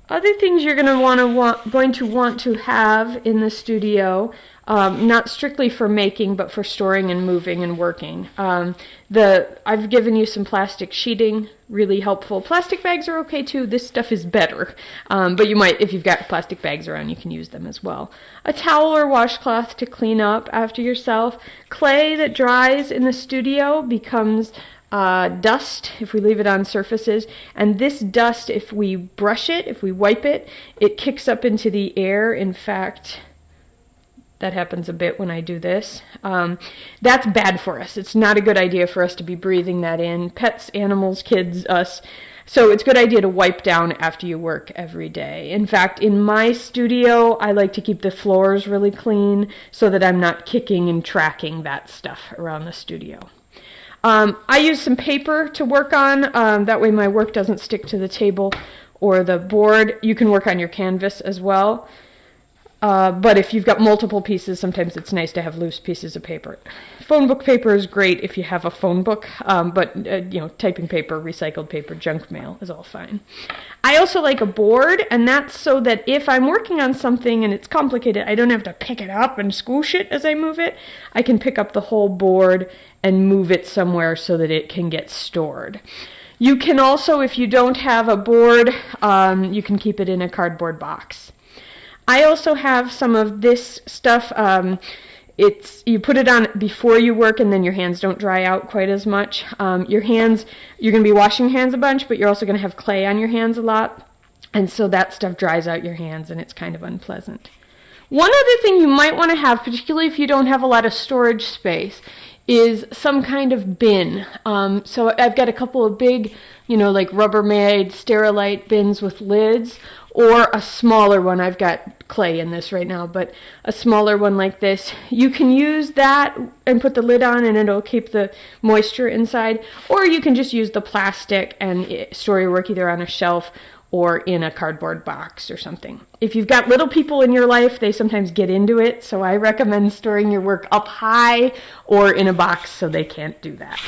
Other things you're going to want to have in the studio, not strictly for making, but for storing and moving and working. I've given you some plastic sheeting, really helpful. Plastic bags are okay too. This stuff is better, but you might, if you've got plastic bags around, you can use them as well. A towel or washcloth to clean up after yourself. Clay that dries in the studio becomes dust if we leave it on surfaces, and this dust, if we brush it, if we wipe it, it kicks up into the air. In fact, that happens a bit when I do this. That's bad for us. It's not a good idea for us to be breathing that in. Pets, animals, kids, us. So it's a good idea to wipe down after you work every day. In fact, in my studio, I like to keep the floors really clean so that I'm not kicking and tracking that stuff around the studio. I use some paper to work on. That way my work doesn't stick to the table or the board. You can work on your canvas as well. But if you've got multiple pieces, sometimes it's nice to have loose pieces of paper. Phone book paper is great if you have a phone book, but typing paper, recycled paper, junk mail is all fine. I also like a board, and that's so that if I'm working on something and it's complicated, I don't have to pick it up and squish it as I move it. I can pick up the whole board and move it somewhere so that it can get stored. You can also, if you don't have a board, you can keep it in a cardboard box. I also have some of this stuff. You put it on before you work, and then your hands don't dry out quite as much. Your hands, you're going to be washing your hands a bunch, but you're also going to have clay on your hands a lot, and so that stuff dries out your hands, and it's kind of unpleasant. One other thing you might want to have, particularly if you don't have a lot of storage space, is some kind of bin. So I've got a couple of big, like Rubbermaid Sterilite bins with lids, or a smaller one. I've got clay in this right now, but a smaller one like this. You can use that and put the lid on and it'll keep the moisture inside, or you can just use the plastic and store your work either on a shelf or in a cardboard box or something. If you've got little people in your life, they sometimes get into it, so I recommend storing your work up high or in a box so they can't do that.